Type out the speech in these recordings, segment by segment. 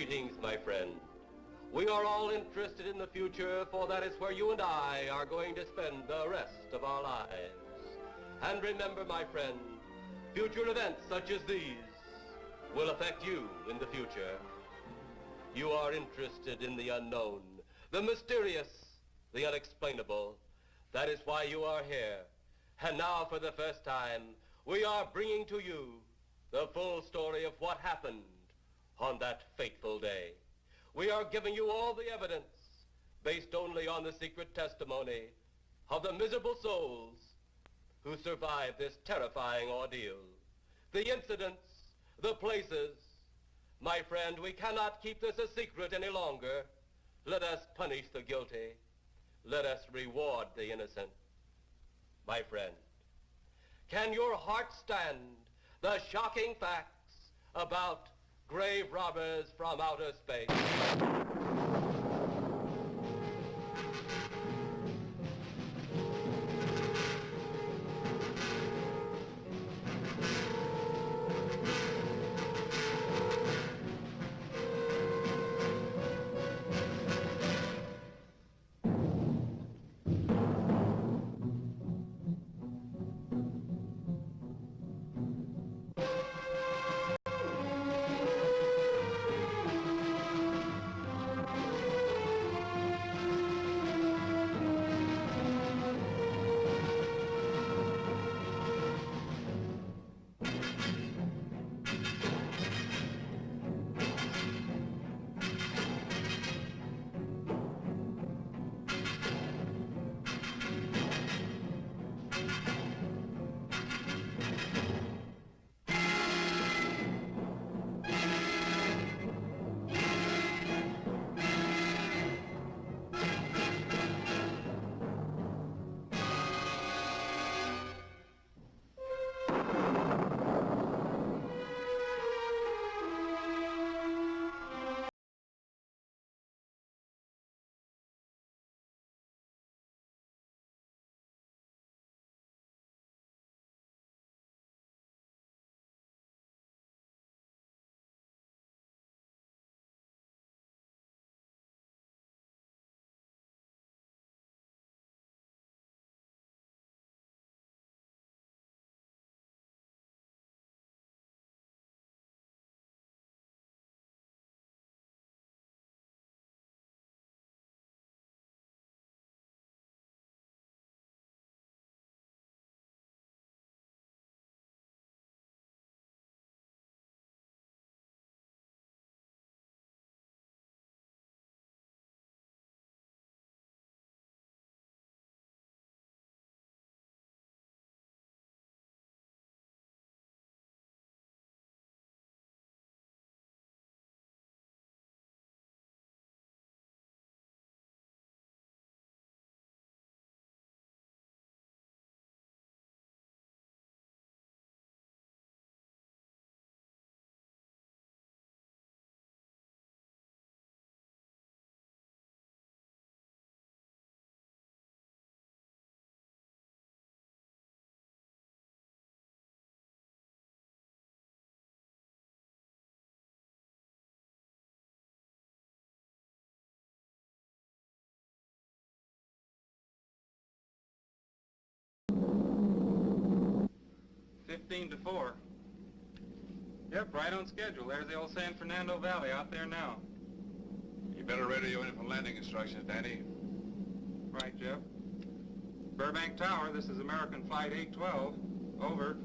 Greetings, my friend. We are all interested in the future, for that is where you and I are going to spend the rest of our lives. And remember, my friend, future events such as these will affect you in the future. You are interested in the unknown, the mysterious, the unexplainable. That is why you are here. And now, for the first time, we are bringing to you the full story of what happened on that fateful day. We are giving you all the evidence based only on the secret testimony of the miserable souls who survived this terrifying ordeal. The incidents, the places. My friend, we cannot keep this a secret any longer. Let us punish the guilty. Let us reward the innocent. My friend, can your heart stand the shocking facts about grave robbers from outer space? Fifteen to 4. Yep, right on schedule. There's the old San Fernando Valley out there now. You better radio in for landing instructions, Danny. Right, Jeff. Burbank Tower, this is American Flight 812. Over.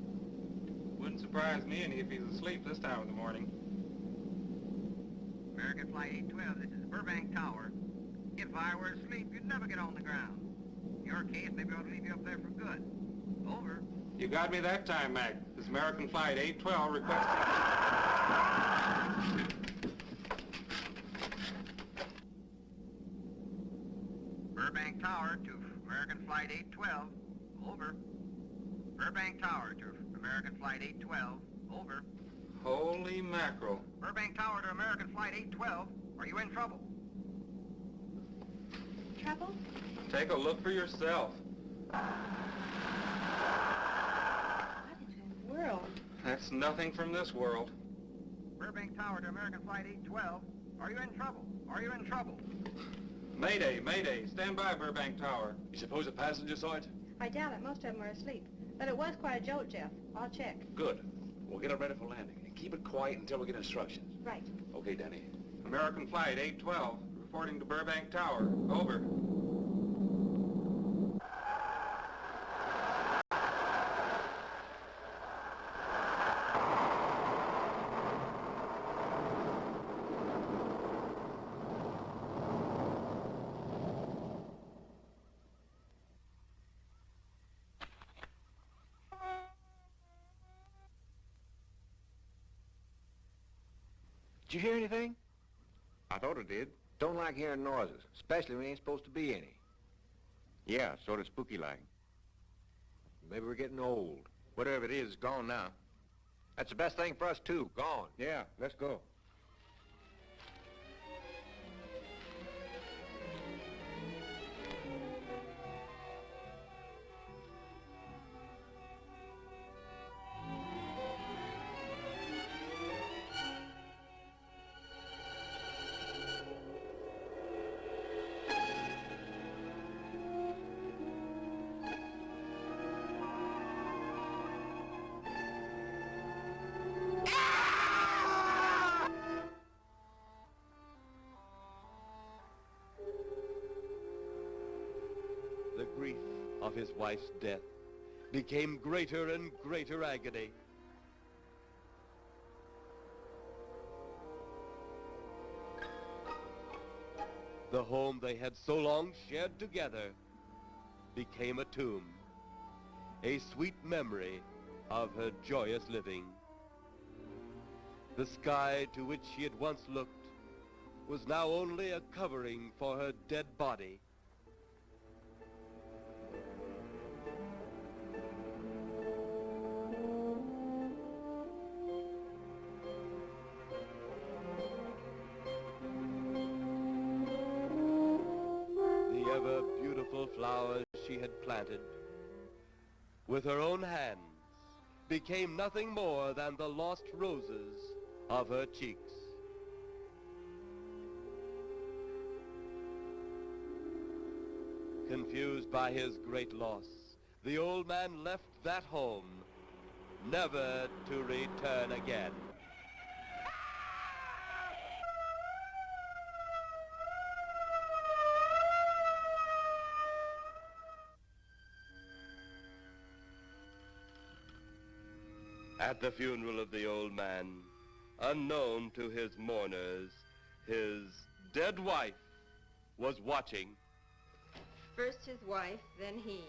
Wouldn't surprise me any if he's asleep this time of the morning. American Flight 812, this is Burbank Tower. If I were asleep, you'd never get on the ground. In your case, maybe I ought to leave you up there for good. Over. You got me that time, Mac. This is American Flight 812 requesting... Burbank Tower to American Flight 812. Over. Burbank Tower to American Flight 812. Over. Holy mackerel. Burbank Tower to American Flight 812. Are you in trouble? Trouble? Take a look for yourself. What in the world? That's nothing from this world. Burbank Tower to American Flight 812. Are you in trouble? Are you in trouble? Mayday, mayday. Stand by, Burbank Tower. You suppose a passenger saw it? I doubt it. Most of them were asleep. But it was quite a jolt, Jeff. I'll check. Good. We'll get it ready for landing. And keep it quiet until we get instructions. Right. Okay, Danny. American Flight 812, reporting to Burbank Tower. Over. Did you hear anything? I thought it did. Don't like hearing noises, especially when there ain't supposed to be any. Yeah, sort of spooky-like. Maybe we're getting old. Whatever it is, it's gone now. That's the best thing for us, too. Gone. Yeah, let's go. The grief of his wife's death became greater and greater agony. The home they had so long shared together became a tomb, a sweet memory of her joyous living. The sky to which she had once looked was now only a covering for her dead body. The ever-beautiful flowers she had planted, with her own hands, became nothing more than the lost roses of her cheeks. Confused by his great loss, the old man left that home, never to return again. At the funeral of the old man, unknown to his mourners, his dead wife was watching. First his wife, then he.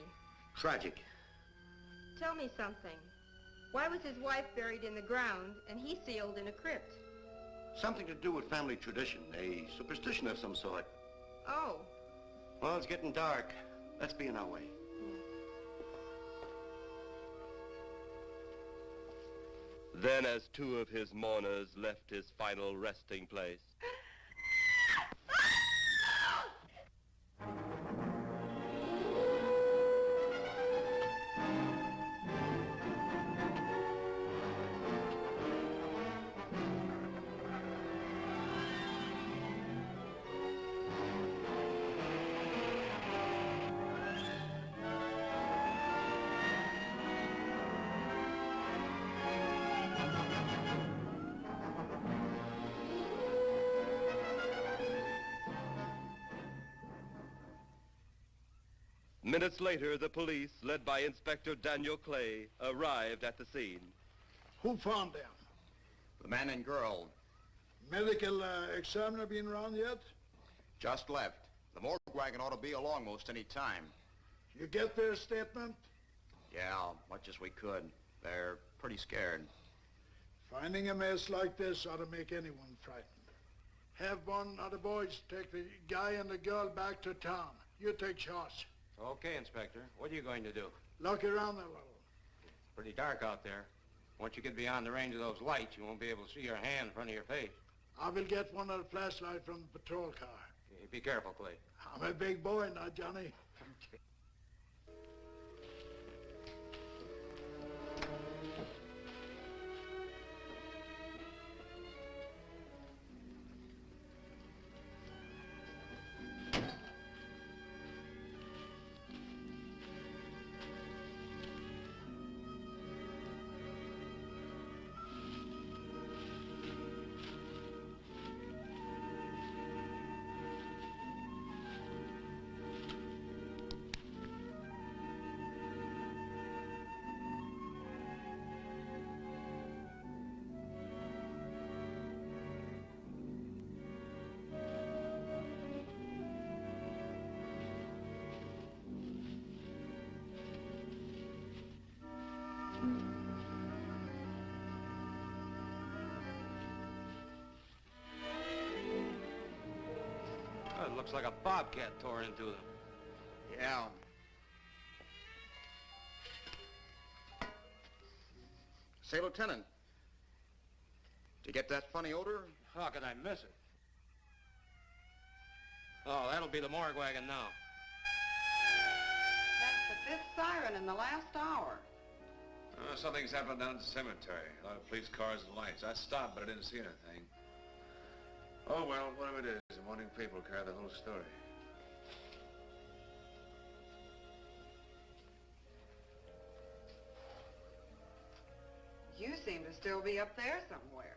Tragic. Tell me something. Why was his wife buried in the ground and he sealed in a crypt? Something to do with family tradition, a superstition of some sort. Oh. Well, it's getting dark. Let's be on our way. Then, as two of his mourners left his final resting place, minutes later, the police, led by Inspector Daniel Clay, arrived at the scene. Who found them? The man and girl Medical examiner been around yet? just left. The morgue wagon ought to be along most any time. You get their statement? Yeah, much as we could. They're pretty scared. Finding a mess like this ought to make anyone frightened. Have one of the boys take the guy and the girl back to town. You take charge. Okay, Inspector. What are you going to do? Look around a little. It's pretty dark out there. Once you get beyond the range of those lights, you won't be able to see your hand in front of your face. I will get one of the flashlights from the patrol car. Okay, be careful, Clay. I'm a big boy now, Johnny. Looks like a bobcat tore into them. Yeah. Say, Lieutenant, did you get that funny odor? How could I miss it? Oh, that'll be the morgue wagon now. That's the 5th siren in the last hour. Something's happened down at the cemetery. A lot of police cars and lights. I stopped, but I didn't see anything. Oh, well, whatever it is, the morning paper will carry the whole story. You seem to still be up there somewhere.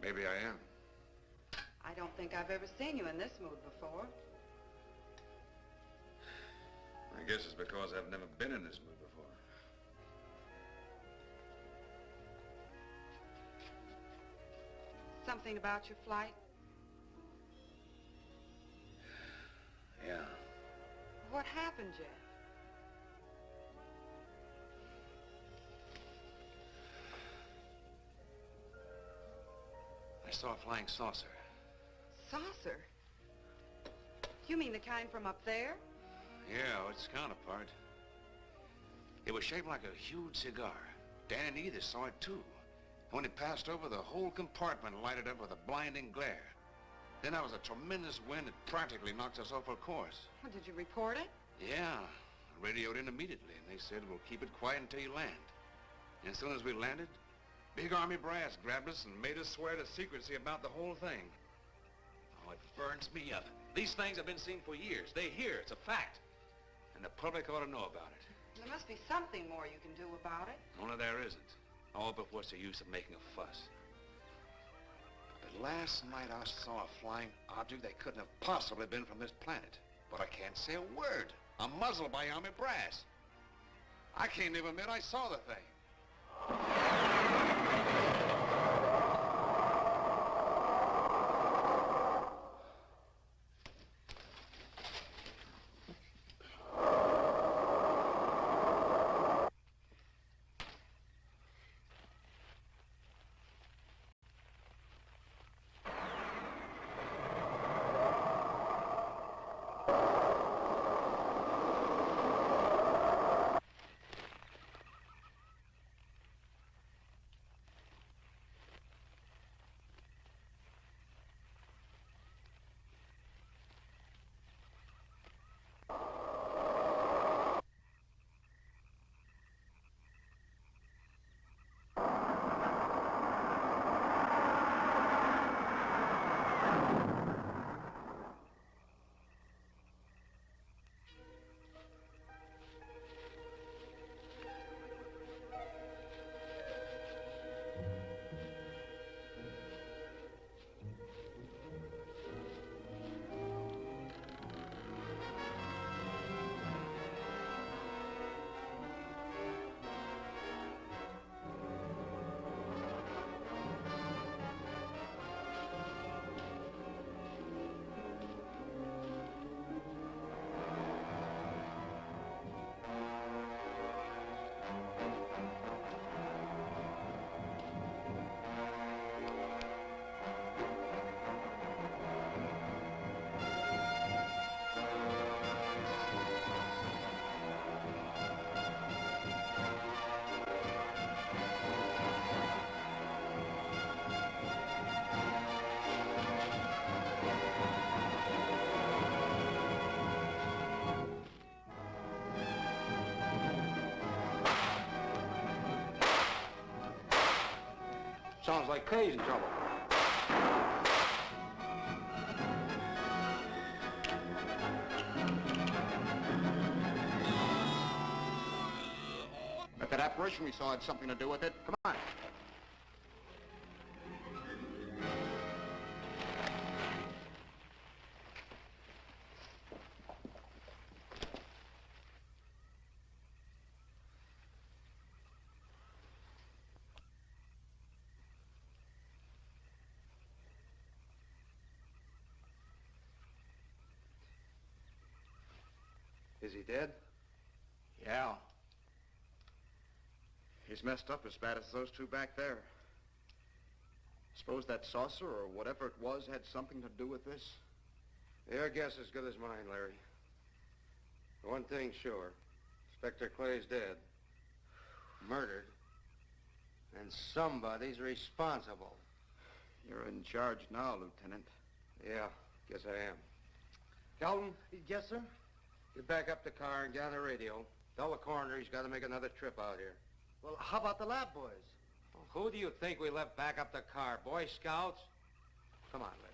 Maybe I am. I don't think I've ever seen you in this mood before. I guess it's because I've never been in this mood before. Something about your flight? Yeah. What happened, Jeff? I saw a flying saucer. Saucer? You mean the kind from up there? Yeah, its counterpart. It was shaped like a huge cigar. Dan and Edith saw it too. When it passed over, the whole compartment lighted up with a blinding glare. Then there was a tremendous wind that practically knocked us off our course. Well, did you report it? Yeah, I radioed in immediately, and they said, we'll keep it quiet until you land. And as soon as we landed, big army brass grabbed us and made us swear to secrecy about the whole thing. Oh, it burns me up. These things have been seen for years. They're here. It's a fact. And the public ought to know about it. There must be something more you can do about it. Only there isn't. Oh, but what's the use of making a fuss? But last night I saw a flying object that couldn't have possibly been from this planet. But I can't say a word. I'm muzzled by army brass. I can't even admit I saw the thing. Sounds like Kay's in trouble. If that apparition we saw had something to do with it, come on. Is he dead? Yeah. He's messed up as bad as those two back there. Suppose that saucer or whatever it was had something to do with this? Your guess is as good as mine, Larry. One thing's sure. Inspector Clay's dead. Murdered. And somebody's responsible. You're in charge now, Lieutenant. Yeah, guess I am. Calton? Yes, sir? Get back up the car and get on the radio. Tell the coroner he's got to make another trip out here. Well, how about the lab boys? Well, who do you think we left back up the car? Boy Scouts? Come on, Larry.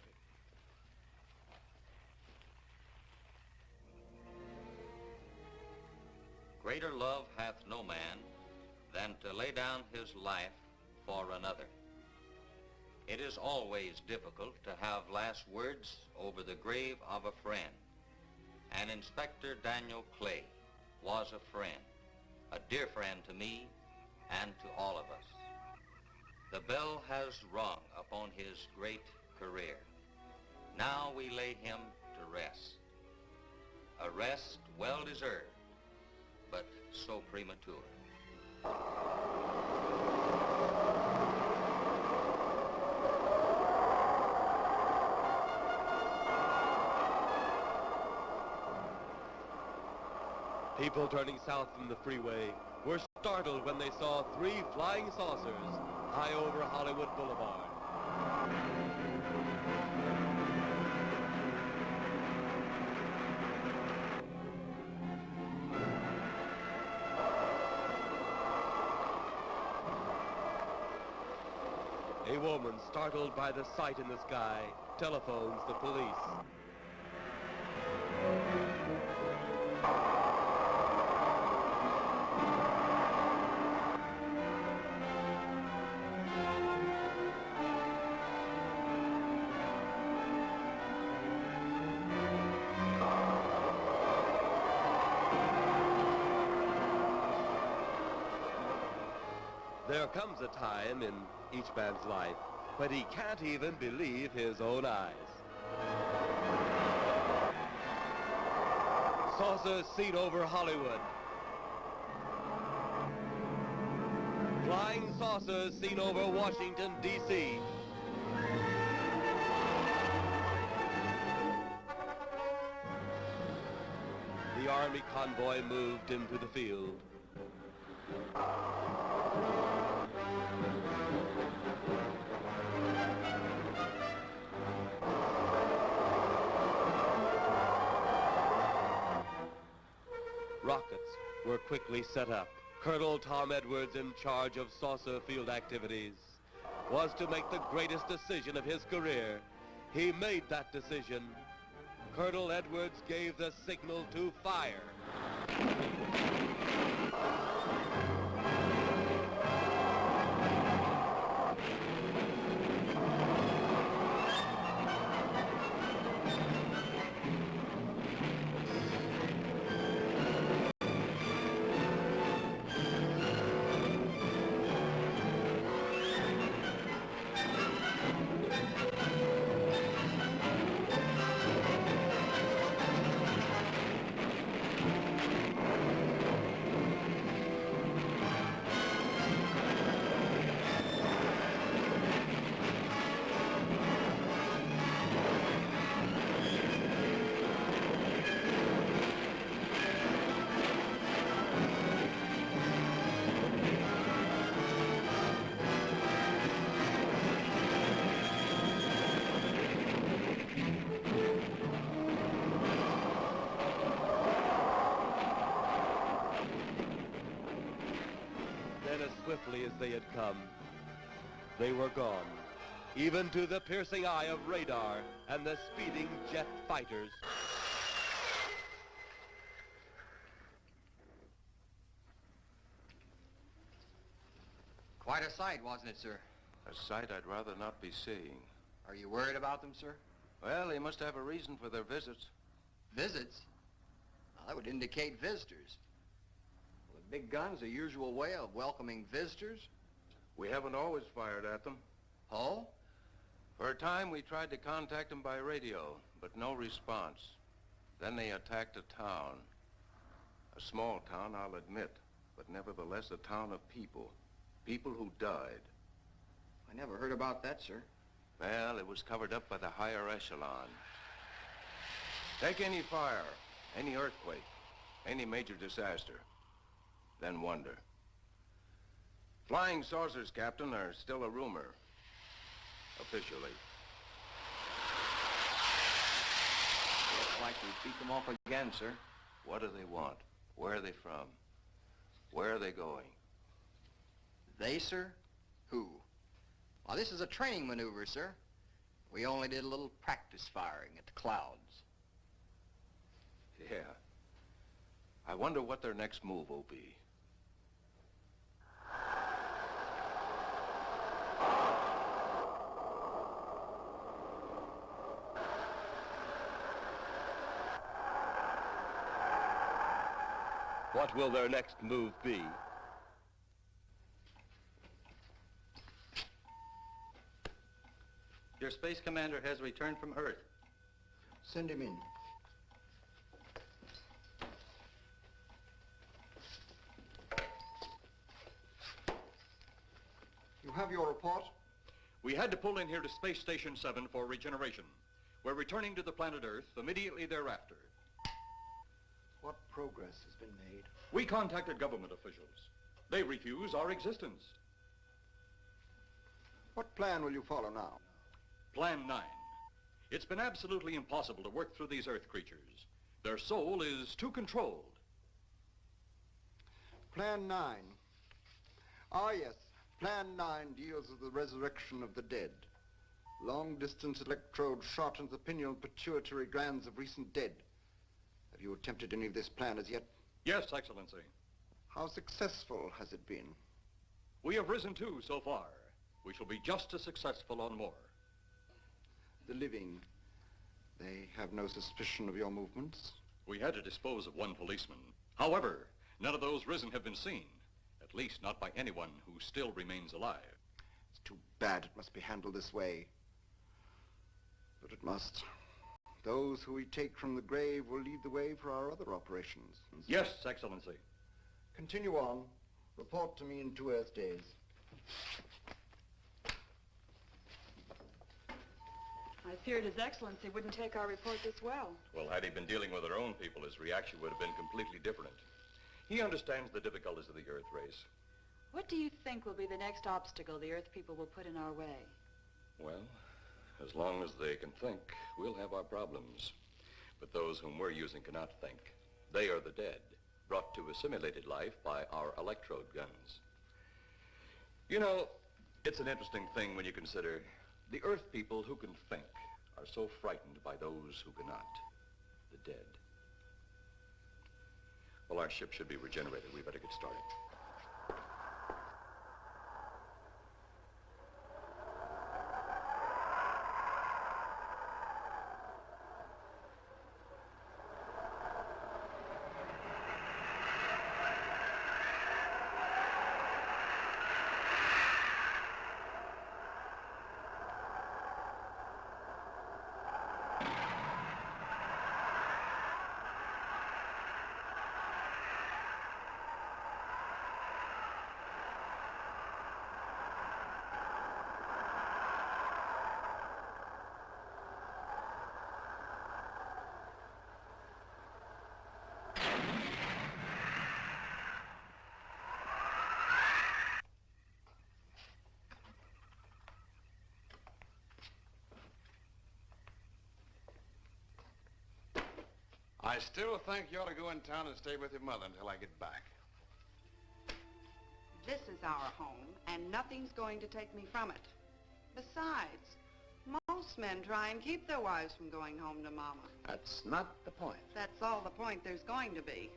Greater love hath no man than to lay down his life for another. It is always difficult to have last words over the grave of a friend. And Inspector Daniel Clay was a friend, a dear friend to me and to all of us. The bell has rung upon his great career. Now we lay him to rest. A rest well deserved, but so premature. People turning south from the freeway were startled when they saw 3 flying saucers high over Hollywood Boulevard. A woman, startled by the sight in the sky, telephones the police. There comes a time in each man's life when he can't even believe his own eyes. Saucers seen over Hollywood. Flying saucers seen over Washington, D.C. The Army convoy moved into the field. Rockets were quickly set up. Colonel Tom Edwards, in charge of saucer field activities, was to make the greatest decision of his career. He made that decision. Colonel Edwards gave the signal to fire. Swiftly as they had come, they were gone, even to the piercing eye of radar and the speeding jet fighters. Quite a sight, wasn't it, sir? A sight I'd rather not be seeing. Are you worried about them, sir? Well, they must have a reason for their visits. Visits? Well, that would indicate visitors. Well, the big gun's the usual way of welcoming visitors. We haven't always fired at them. Oh? For a time, we tried to contact them by radio, but no response. Then they attacked a town. A small town, I'll admit, but nevertheless a town of people. People who died. I never heard about that, sir. Well, it was covered up by the higher echelon. Take any fire, any earthquake, any major disaster, then wonder. Flying saucers, Captain, are still a rumor, officially. Looks like we beat them off again, sir. What do they want? Where are they from? Where are they going? They, sir? Who? Well, this is a training maneuver, sir. We only did a little practice firing at the clouds. Yeah. I wonder what their next move will be. What will their next move be? Your space commander has returned from Earth. Send him in. You have your report? We had to pull in here to Space Station 7 for regeneration. We're returning to the planet Earth immediately thereafter. What progress has been made? We contacted government officials. They refuse our existence. What plan will you follow now? Plan 9. It's been absolutely impossible to work through these Earth creatures. Their soul is too controlled. Plan 9. Ah, yes. Plan 9 deals with the resurrection of the dead. Long-distance electrode shot into the pineal pituitary glands of recent dead. Have you attempted any of this plan as yet? Yes, Excellency. How successful has it been? We have risen too so far. We shall be just as successful on more. The living, they have no suspicion of your movements? We had to dispose of one policeman. However, none of those risen have been seen. At least not by anyone who still remains alive. It's too bad it must be handled this way. But it must. Those who we take from the grave will lead the way for our other operations. Yes, Excellency. Continue on. Report to me in 2 Earth days. I feared His Excellency wouldn't take our report this well. Well, had he been dealing with our own people, his reaction would have been completely different. He understands the difficulties of the Earth race. What do you think will be the next obstacle the Earth people will put in our way? Well, as long as they can think, we'll have our problems. But those whom we're using cannot think. They are the dead, brought to a simulated life by our electrode guns. You know, it's an interesting thing when you consider the Earth people who can think are so frightened by those who cannot, the dead. Well, our ship should be regenerated. We better get started. I still think you ought to go in town and stay with your mother until I get back. This is our home, and nothing's going to take me from it. Besides, most men try and keep their wives from going home to Mama. That's not the point. That's all the point there's going to be.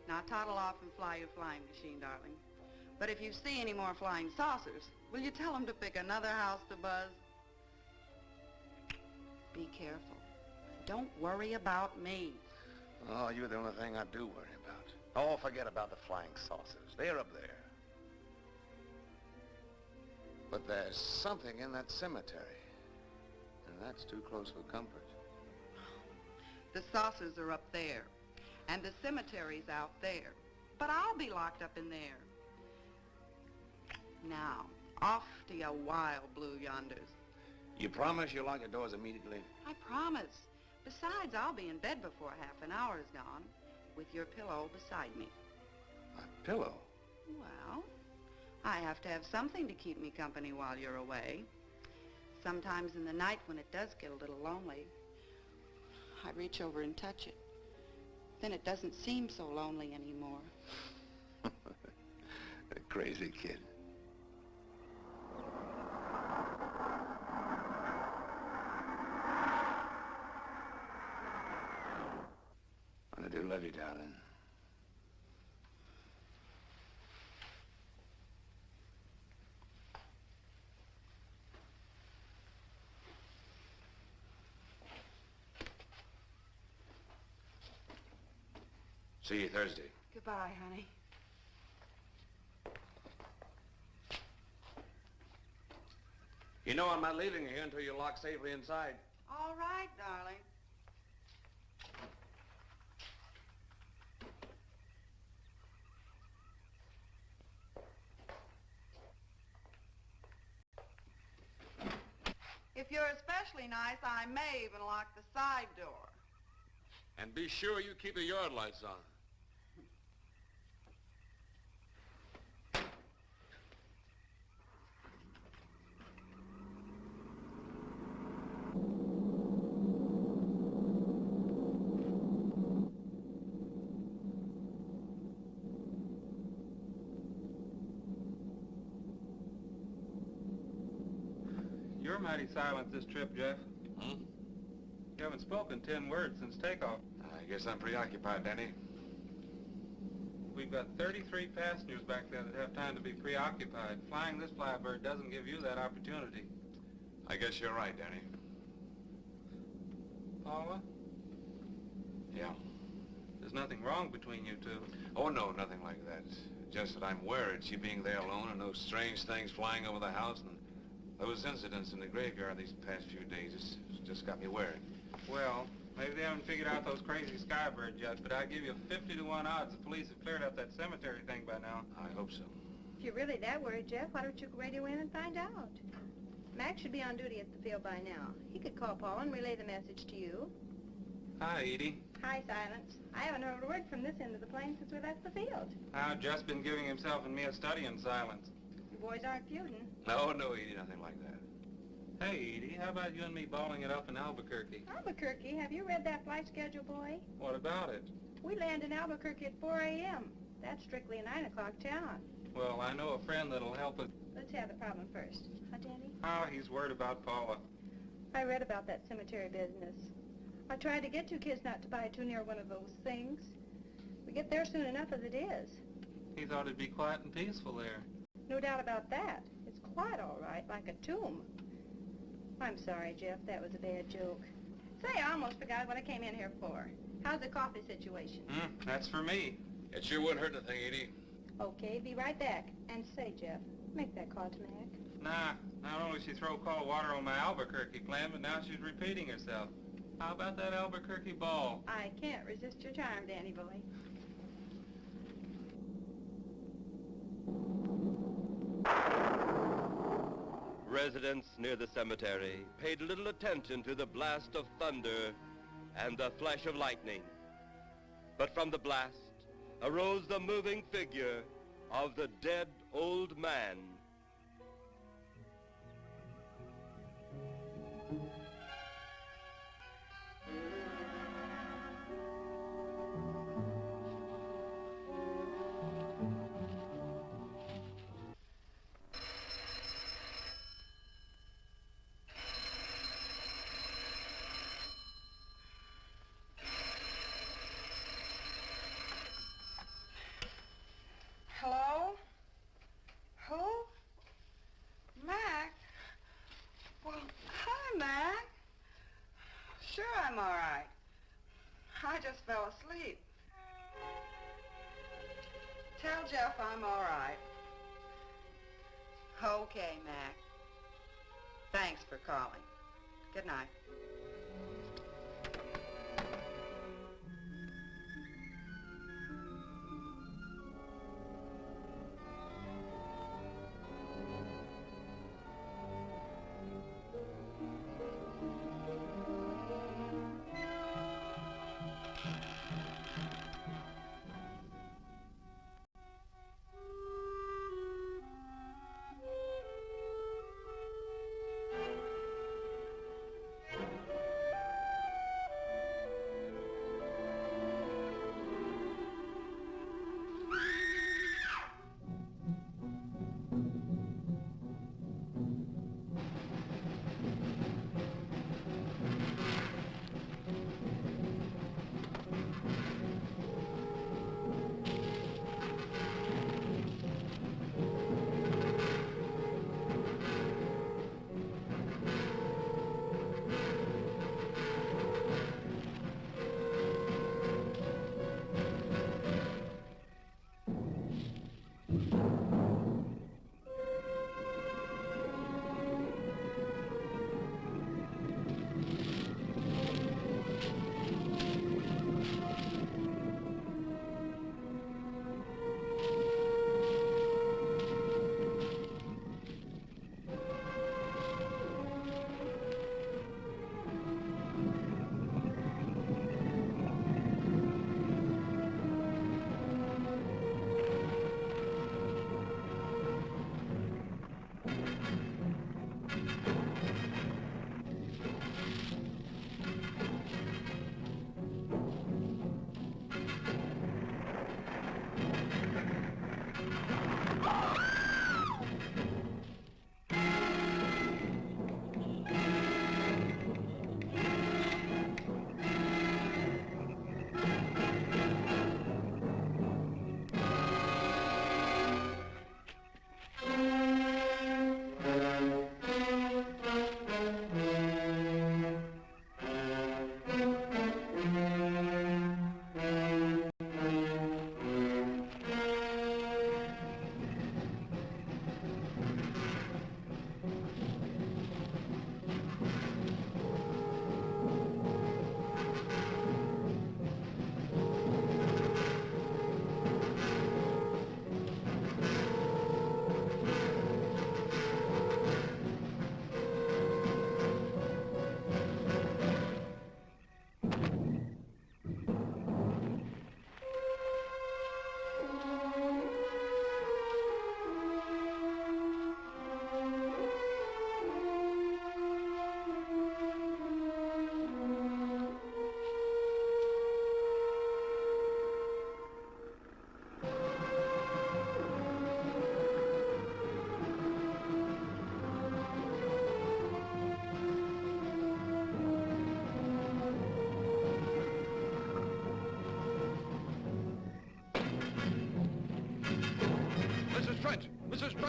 Now toddle off and fly your flying machine, darling. But if you see any more flying saucers, will you tell them to pick another house to buzz? Be careful. Don't worry about me. Oh, you're the only thing I do worry about. Oh, forget about the flying saucers. They're up there. But there's something in that cemetery. And that's too close for comfort. The saucers are up there, and the cemetery's out there. But I'll be locked up in there. Now, off to your wild blue yonders. You promise you'll lock your doors immediately? I promise. Besides, I'll be in bed before half an hour is gone, with your pillow beside me. My pillow? Well, I have to have something to keep me company while you're away. Sometimes in the night when it does get a little lonely, I reach over and touch it. Then it doesn't seem so lonely anymore. A crazy kid. I do love you, darling. See you Thursday. Goodbye, honey. You know I'm not leaving you here until you're locked safely inside. All right, darling. If you're especially nice, I may even lock the side door. And be sure you keep the yard lights on. You're mighty silent this trip, Jeff. Hmm? You haven't spoken 10 words since takeoff. I guess I'm preoccupied, Danny. We've got 33 passengers back there that have time to be preoccupied. Flying this flybird doesn't give you that opportunity. I guess you're right, Danny. Paula? Yeah. There's nothing wrong between you two. Oh, no, nothing like that. Just that I'm worried, she being there alone and those strange things flying over the house and those incidents in the graveyard these past few days. It's just got me worried. Well, maybe they haven't figured out those crazy skybirds yet, but I give you 50 to 1 odds the police have cleared up that cemetery thing by now. I hope so. If you're really that worried, Jeff, why don't you radio in and find out? Mac should be on duty at the field by now. He could call Paul and relay the message to you. Hi, Edie. Hi, Silence. I haven't heard a word from this end of the plane since we left the field. I've just been giving himself and me a study in silence. You boys aren't feuding. No, Edie, nothing like that. Hey, Edie, how about you and me balling it up in Albuquerque? Albuquerque? Have you read that flight schedule, boy? What about it? We land in Albuquerque at 4 a.m. That's strictly a 9 o'clock town. Well, I know a friend that'll help us. Let's have the problem first. Huh, Danny? Oh, he's worried about Paula. I read about that cemetery business. I tried to get you kids not to buy too near one of those things. We get there soon enough as it is. He thought it'd be quiet and peaceful there. No doubt about that. It's quiet all right, like a tomb. I'm sorry, Jeff. That was a bad joke. Say, I almost forgot what I came in here for. How's the coffee situation? That's for me. It sure wouldn't hurt anything, Edie. Okay, be right back. And say, Jeff, make that call to Mac. Nah, not only she throw cold water on my Albuquerque plan, but now she's repeating herself. How about that Albuquerque ball? I can't resist your charm, Danny boy. Residents near the cemetery paid little attention to the blast of thunder and the flash of lightning. But from the blast arose the moving figure of the dead old man. Hello? Who? Mac? Well, hi, Mac. Sure, I'm all right. I just fell asleep. Tell Jeff I'm all right. Okay, Mac. Thanks for calling. Good night.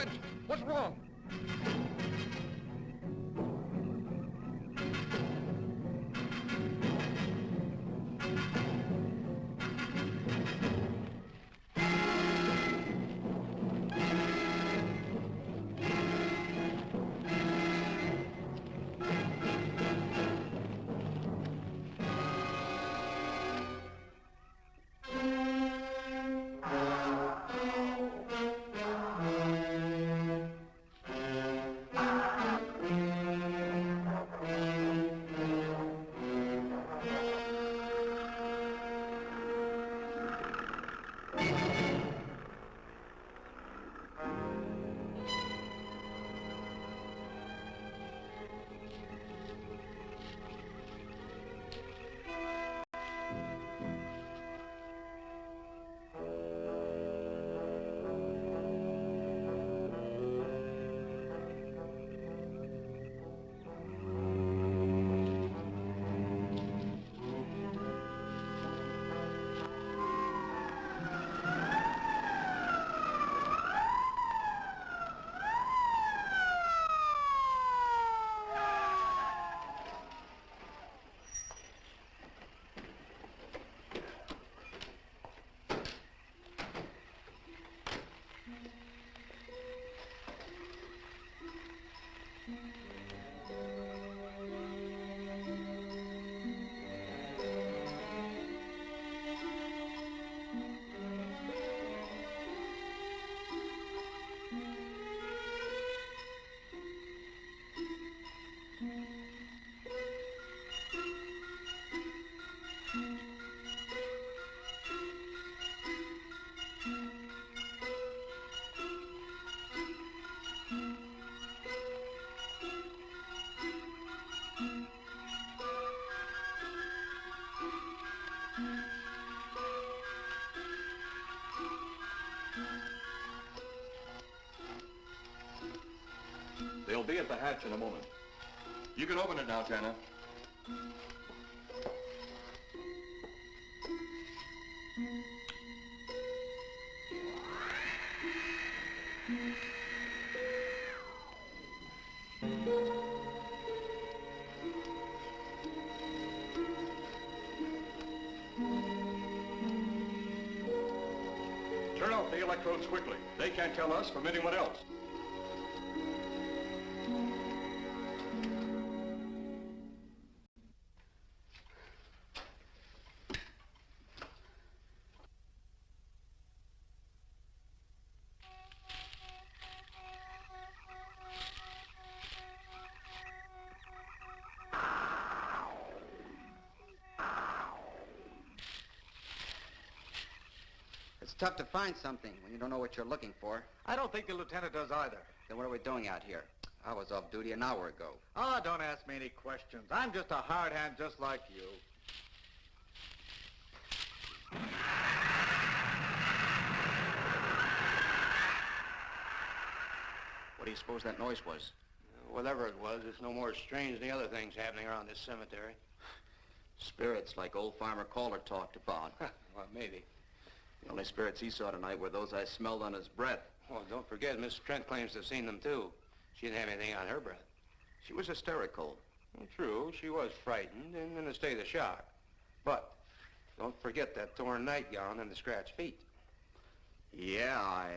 it! What's wrong? They'll be at the hatch in a moment. You can open it now, Tanner. Turn off the electrodes quickly. They can't tell us from anyone else. It's tough to find something when you don't know what you're looking for. I don't think the lieutenant does either. Then what are we doing out here? I was off duty an hour ago. Oh, don't ask me any questions. I'm just a hard hand just like you. What do you suppose that noise was? Whatever it was, it's no more strange than the other things happening around this cemetery. Spirits like old Farmer Caller talked about. Well, maybe. The only spirits he saw tonight were those I smelled on his breath. Well, don't forget, Miss Trent claims to have seen them, too. She didn't have anything on her breath. She was hysterical. Well, true, she was frightened and in a state of shock. But don't forget that torn nightgown and the scratched feet. Yeah, I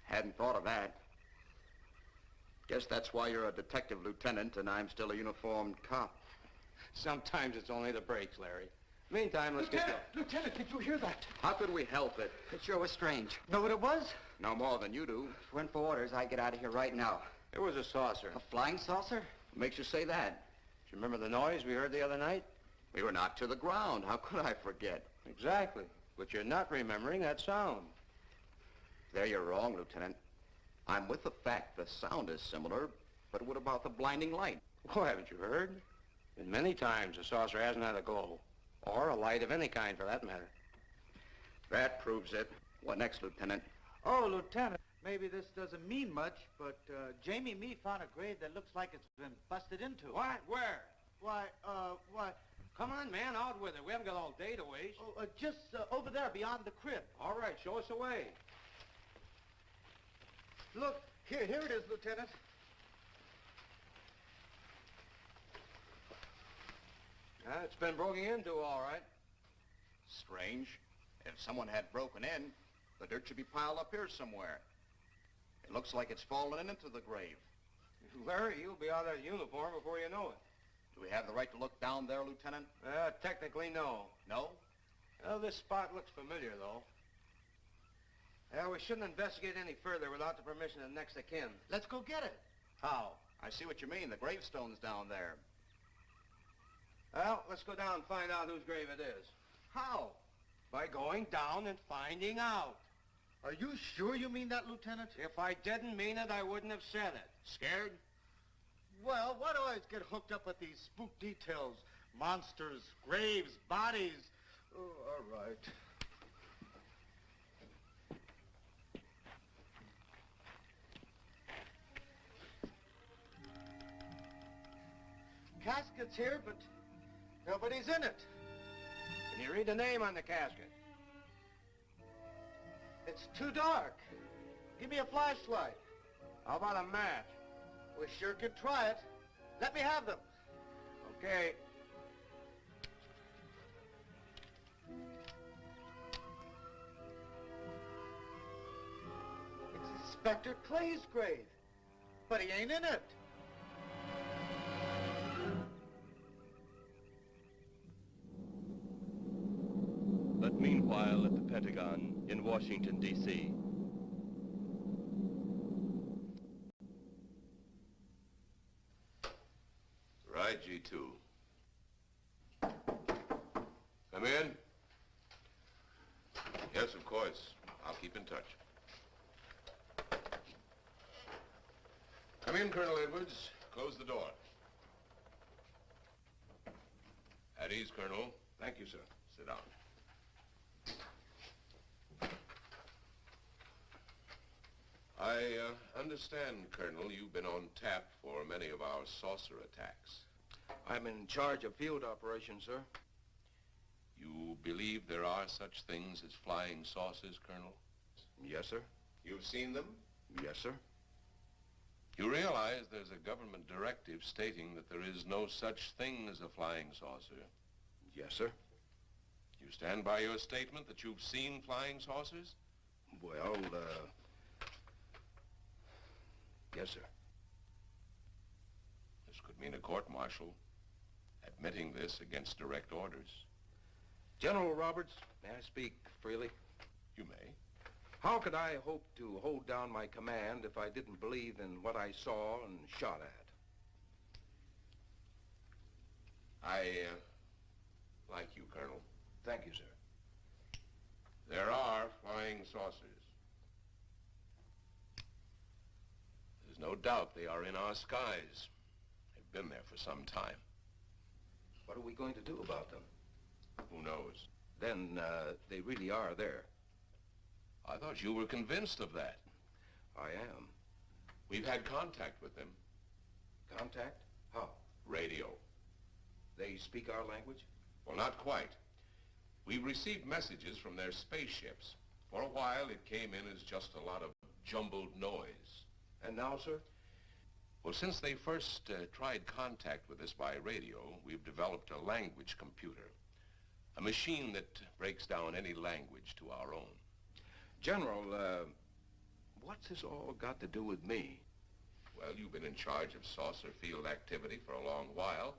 hadn't thought of that. Guess that's why you're a detective lieutenant and I'm still a uniformed cop. Sometimes it's only the breaks, Larry. Meantime, let's Lieutenant, did you hear that? How could we help it? It sure was strange. Know what it was? No more than you do. If it weren't for orders, I'd get out of here right now. It was a saucer. A flying saucer? What makes you say that? Do you remember the noise we heard the other night? We were knocked to the ground. How could I forget? Exactly. But you're not remembering that sound. There you're wrong, Lieutenant. I'm with the fact the sound is similar, but what about the blinding light? Oh, haven't you heard? And many times the saucer hasn't had a glow. Or a light of any kind, for that matter. That proves it. What next, Lieutenant? Oh, Lieutenant, maybe this doesn't mean much, but Jamie and me found a grave that looks like it's been busted into. What? Where? Why? Come on, man, out with it. We haven't got all day to waste. Oh, just over there beyond the crib. All right, show us the way. Look, here it is, Lieutenant. It's been broken into, all right. Strange. If someone had broken in, the dirt should be piled up here somewhere. It looks like it's fallen into the grave. Larry, you'll be out of that uniform before you know it. Do we have the right to look down there, Lieutenant? Technically, no. No? Well, this spot looks familiar, though. We shouldn't investigate any further without the permission of next of kin. Let's go get it. How? I see what you mean. The gravestone's down there. Well, let's go down and find out whose grave it is. How? By going down and finding out. Are you sure you mean that, Lieutenant? If I didn't mean it, I wouldn't have said it. Scared? Well, why do I always get hooked up with these spook details? Monsters, graves, bodies. Oh, all right. Casket's here, but nobody's in it. Can you read the name on the casket? It's too dark. Give me a flashlight. How about a match? We sure could try it. Let me have them. Okay. It's Inspector Clay's grave, but he ain't in it. But meanwhile, at the Pentagon in Washington, D.C., Right, G2. Come in. Yes, of course. I'll keep in touch. Come in, Colonel Edwards. Close the door. At ease, Colonel. Thank you, sir. Sit down. I understand, Colonel, you've been on tap for many of our saucer attacks. I'm in charge of field operations, sir. You believe there are such things as flying saucers, Colonel? Yes, sir. You've seen them? Yes, sir. You realize there's a government directive stating that there is no such thing as a flying saucer? Yes, sir. You stand by your statement that you've seen flying saucers? Well, yes, sir. This could mean a court-martial, admitting this against direct orders. General Roberts, may I speak freely? You may. How could I hope to hold down my command if I didn't believe in what I saw and shot at? I like you, Colonel. Thank you, sir. There are flying saucers. There's no doubt they are in our skies. They've been there for some time. What are we going to do about them? Who knows? Then, they really are there. I thought you were convinced of that. I am. We've had contact with them. Contact? How? Radio. They speak our language? Well, not quite. We've received messages from their spaceships. For a while, it came in as just a lot of jumbled noise. And now, sir? Well, since they first tried contact with us by radio, we've developed a language computer. A machine that breaks down any language to our own. General, what's this all got to do with me? Well, you've been in charge of saucer field activity for a long while.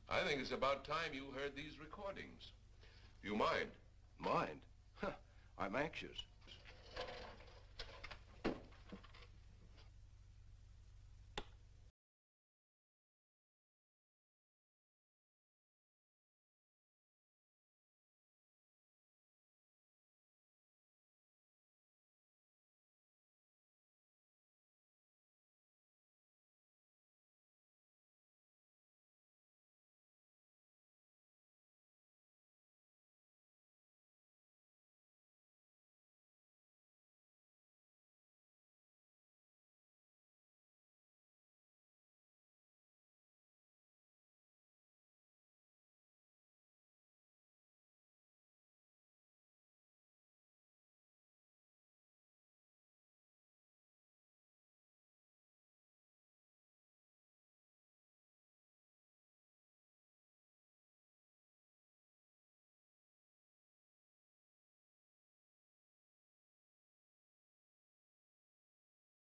I think it's about time you heard these recordings. Do you mind? Mind? Huh, I'm anxious.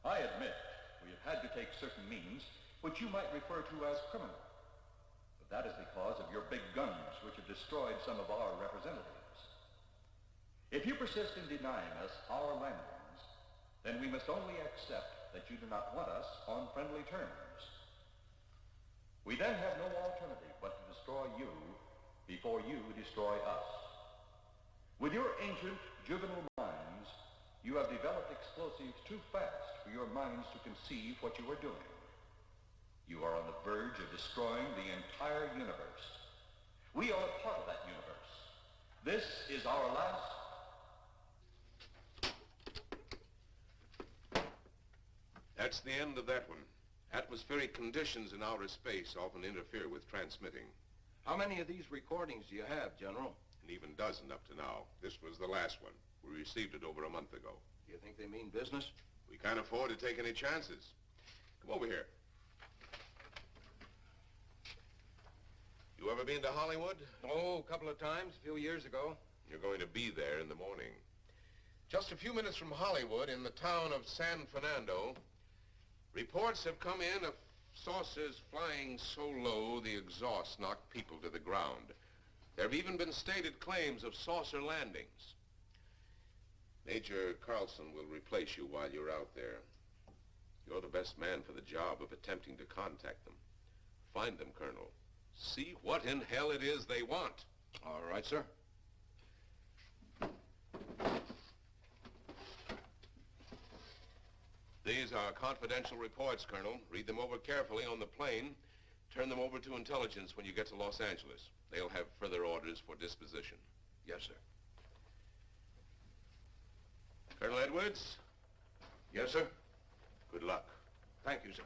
I admit we have had to take certain means which you might refer to as criminal. But that is because of your big guns which have destroyed some of our representatives. If you persist in denying us our landings, then we must only accept that you do not want us on friendly terms. We then have no alternative but to destroy you before you destroy us. With your ancient juvenile minds, you have developed explosives too fast for your minds to conceive what you are doing. You are on the verge of destroying the entire universe. We are a part of that universe. This is our last... That's the end of that one. Atmospheric conditions in outer space often interfere with transmitting. How many of these recordings do you have, General? An even dozen up to now. This was the last one. We received it over a month ago. Do you think they mean business? We can't afford to take any chances. Come over here. You ever been to Hollywood? Oh, a couple of times, a few years ago. You're going to be there in the morning. Just a few minutes from Hollywood, in the town of San Fernando, reports have come in of saucers flying so low the exhaust knocked people to the ground. There have even been stated claims of saucer landings. Major Carlson will replace you while you're out there. You're the best man for the job of attempting to contact them. Find them, Colonel. See what in hell it is they want. All right, sir. These are confidential reports, Colonel. Read them over carefully on the plane. Turn them over to intelligence when you get to Los Angeles. They'll have further orders for disposition. Yes, sir. Colonel Edwards? Yes, sir. Good luck. Thank you, sir.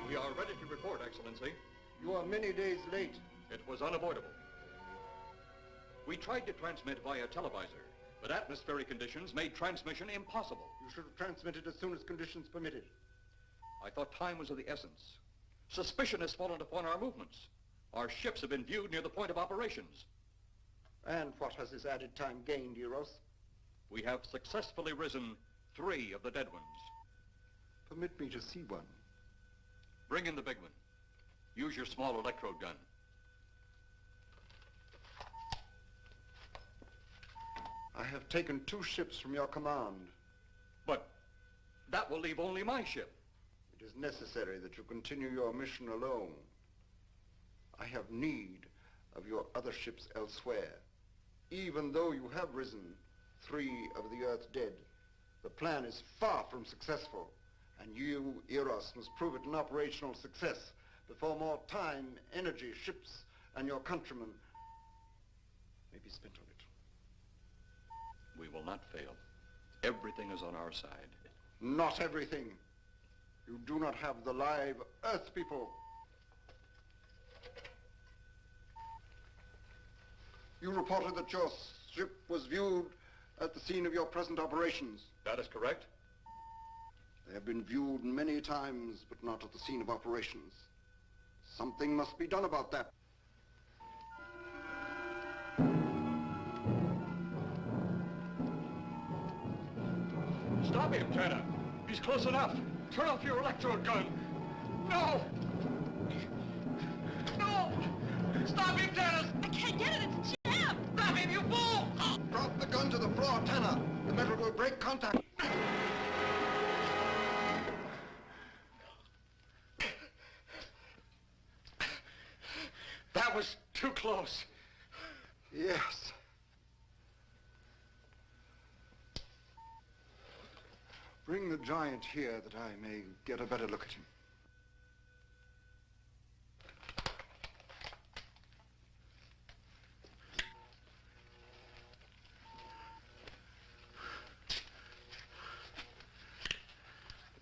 We are ready to report, Excellency. You are many days late. It was unavoidable. We tried to transmit via televisor, but atmospheric conditions made transmission impossible. You should have transmitted as soon as conditions permitted. I thought time was of the essence. Suspicion has fallen upon our movements. Our ships have been viewed near the point of operations. And what has this added time gained, Eros? We have successfully risen 3 of the dead ones. Permit me to see one. Bring in the big one. Use your small electrode gun. I have taken 2 ships from your command. But that will leave only my ship. It is necessary that you continue your mission alone. I have need of your other ships elsewhere. Even though you have risen 3 of the Earth's dead, the plan is far from successful. And you, Eros, must prove it an operational success before more time, energy, ships, and your countrymen may be spent on it. We will not fail. Everything is on our side. Not everything. You do not have the live Earth people. You reported that your ship was viewed at the scene of your present operations. That is correct. They have been viewed many times, but not at the scene of operations. Something must be done about that. Stop him, Tanner. He's close enough. Turn off your electrode gun. No! No! Stop him, Tanner! I can't get it. It's jammed. Stop him, you fool! Drop the gun to the floor, Tanner. The metal will break contact. That was too close. Yes. Bring the giant here that I may get a better look at him.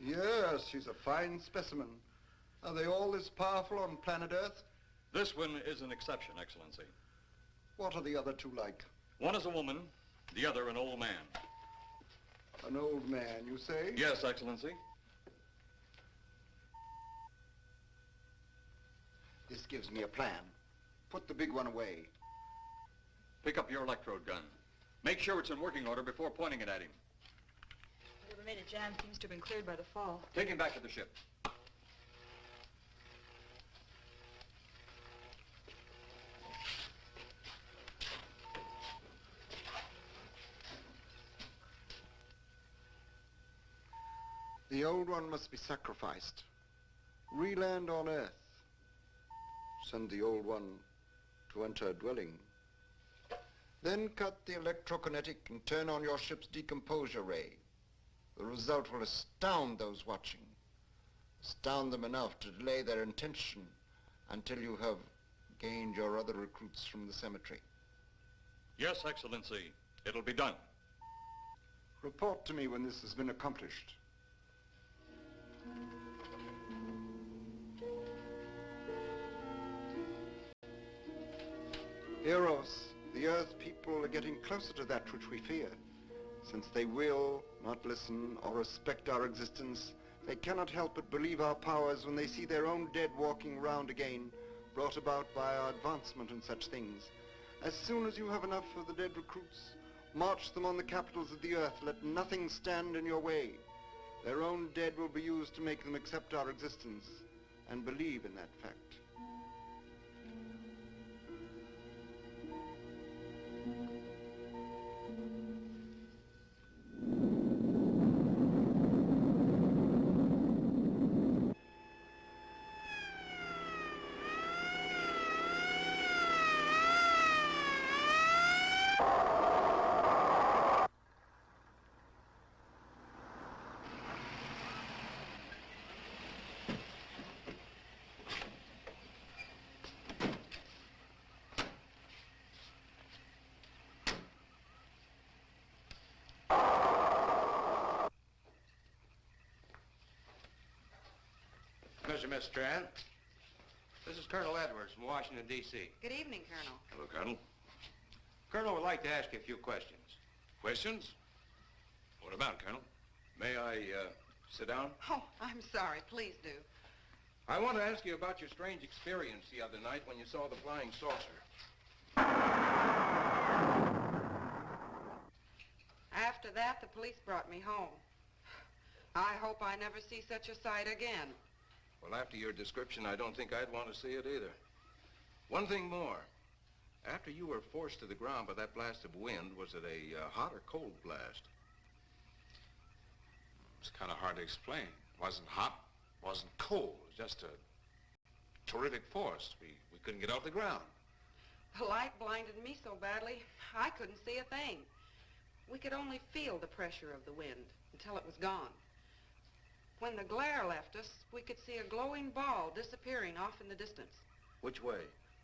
Yes, she's a fine specimen. Are they all this powerful on planet Earth? This one is an exception, Excellency. What are the other two like? One is a woman, the other an old man. An old man, you say? Yes, Excellency. This gives me a plan. Put the big one away. Pick up your electrode gun. Make sure it's in working order before pointing it at him. Whatever made it jam seems to have been cleared by the fall. Take him back to the ship. The old one must be sacrificed. Re-land on Earth. Send the old one to enter a dwelling. Then cut the electrokinetic and turn on your ship's decomposure ray. The result will astound those watching. Astound them enough to delay their intention until you have gained your other recruits from the cemetery. Yes, Excellency. It'll be done. Report to me when this has been accomplished. Eros, the Earth people are getting closer to that which we fear. Since they will not listen or respect our existence, they cannot help but believe our powers when they see their own dead walking round again, brought about by our advancement and such things. As soon as you have enough of the dead recruits, march them on the capitals of the Earth. Let nothing stand in your way. Their own dead will be used to make them accept our existence and believe in that fact. Mr. Miss Strand. This is Colonel Edwards from Washington, D.C. Good evening, Colonel. Hello, Colonel. Colonel would like to ask you a few questions. Questions? What about, Colonel? May I, sit down? Oh, I'm sorry. Please do. I want to ask you about your strange experience the other night when you saw the flying saucer. After that, the police brought me home. I hope I never see such a sight again. Well, after your description, I don't think I'd want to see it either. One thing more. After you were forced to the ground by that blast of wind, was it a hot or cold blast? It's kind of hard to explain. It wasn't hot, wasn't cold. It was just a terrific force. We couldn't get off the ground. The light blinded me so badly, I couldn't see a thing. We could only feel the pressure of the wind until it was gone. When the glare left us, we could see a glowing ball disappearing off in the distance. Which way?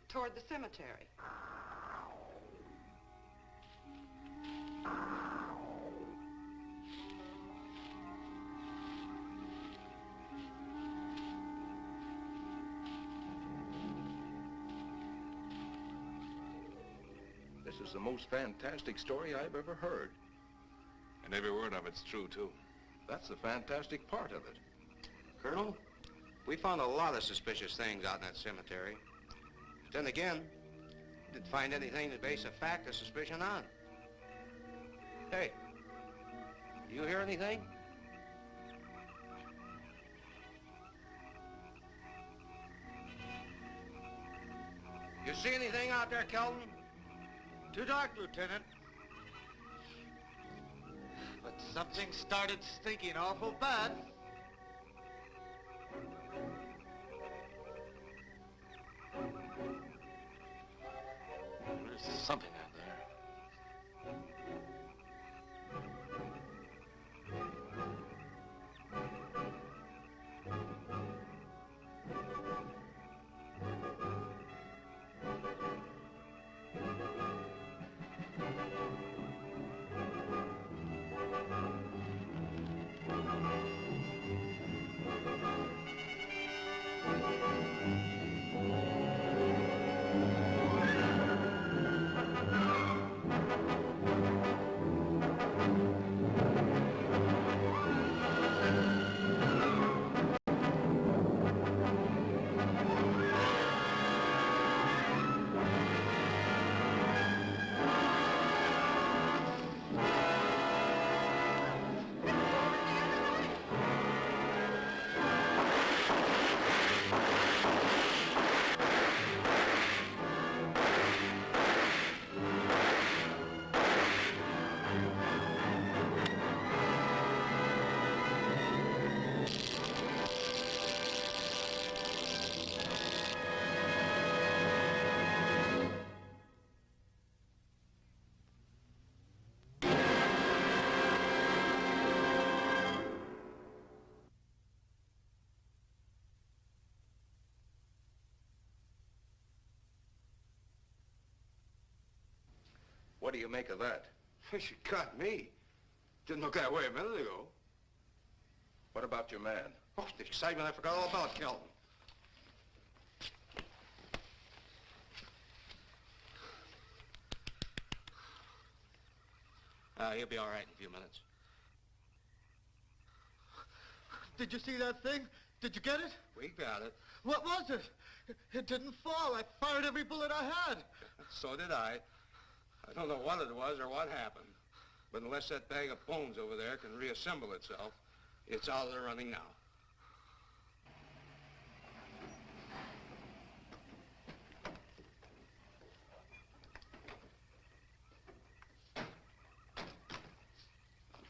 Toward the cemetery. This is the most fantastic story I've ever heard. And every word of it's true, too. That's the fantastic part of it. Colonel, we found a lot of suspicious things out in that cemetery. But then again, didn't find anything to base a fact or suspicion on. Hey, do you hear anything? You see anything out there, Kelton? Too dark, Lieutenant. But something started stinking awful bad. There's something out there. What do you make of that? You got me. Didn't look that way a minute ago. What about your man? Oh, the excitement, I forgot all about Kelton. He'll be all right in a few minutes. Did you see that thing? Did you get it? We got it. What was it? It didn't fall. I fired every bullet I had. So did I. I don't know what it was or what happened. But unless that bag of bones over there can reassemble itself, it's out of the running now.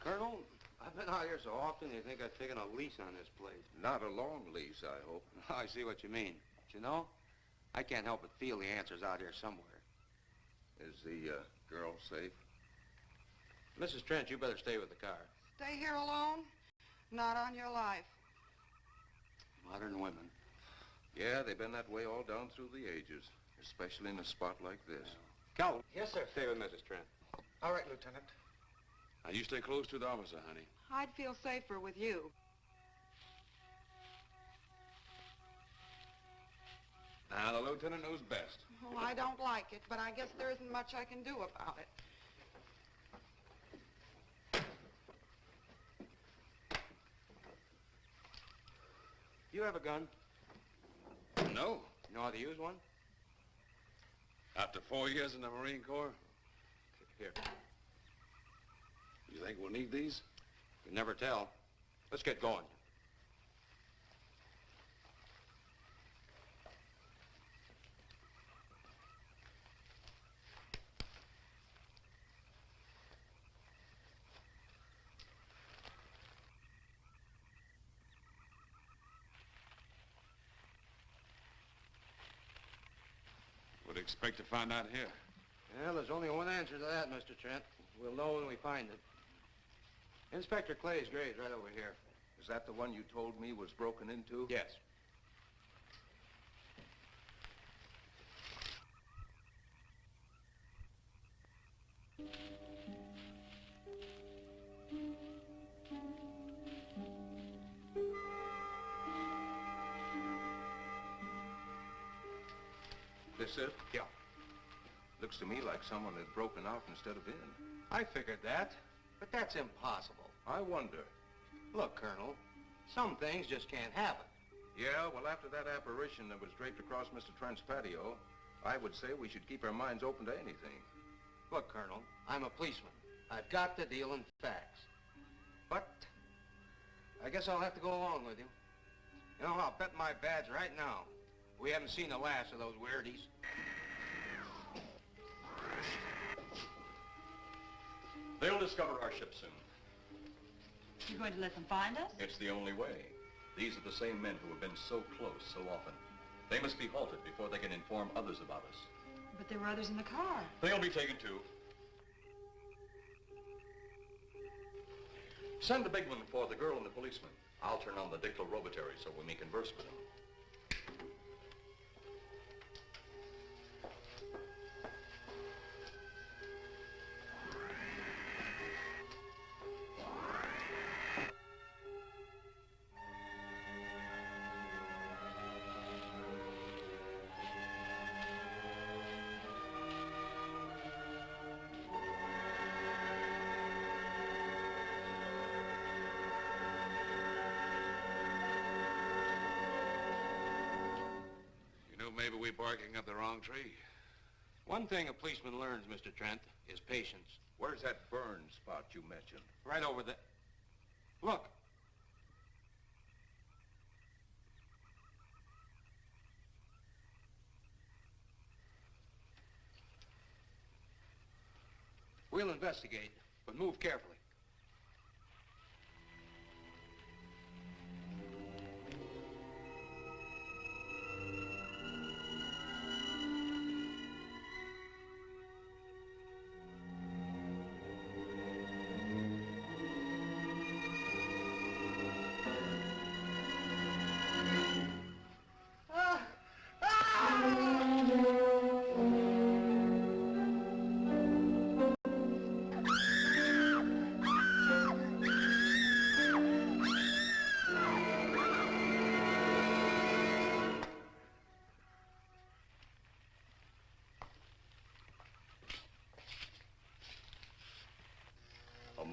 Colonel, I've been out here so often you think I've taken a lease on this place. Not a long lease, I hope. I see what you mean. But you know, I can't help but feel the answer's out here somewhere. Is the girl safe? Mrs. Trent, you better stay with the car. Stay here alone? Not on your life. Modern women. Yeah, they've been that way all down through the ages, especially in a spot like this. Calvin. Yes, sir. Stay with Mrs. Trent. All right, Lieutenant. Now, you stay close to the officer, honey. I'd feel safer with you. Now, the lieutenant knows best. Well, I don't like it, but I guess there isn't much I can do about it. You have a gun? No. You know how to use one? After 4 years in the Marine Corps? Here. You think we'll need these? You can never tell. Let's get going. Would expect to find out here. Well, there's only one answer to that, Mr. Trent. We'll know when we find it. Inspector Clay's grave's right over here. Is that the one you told me was broken into? Yes. This it? Yeah. Looks to me like someone had broken out instead of in. I figured that, but that's impossible. I wonder. Look, Colonel, some things just can't happen. Yeah, well, after that apparition that was draped across Mr. Trent's patio, I would say we should keep our minds open to anything. Look, Colonel, I'm a policeman. I've got to deal in facts. But I guess I'll have to go along with you. You know, I'll bet my badge right now we haven't seen the last of those weirdies. They'll discover our ship soon. You're going to let them find us? It's the only way. These are the same men who have been so close so often. They must be halted before they can inform others about us. But there were others in the car. They'll be taken too. Send the big one for the girl and the policeman. I'll turn on the dictal robotary so we may converse with them. Maybe we're barking up the wrong tree. One thing a policeman learns, Mr. Trent, is patience. Where's that burn spot you mentioned? Right over there. Look. We'll investigate, but move carefully.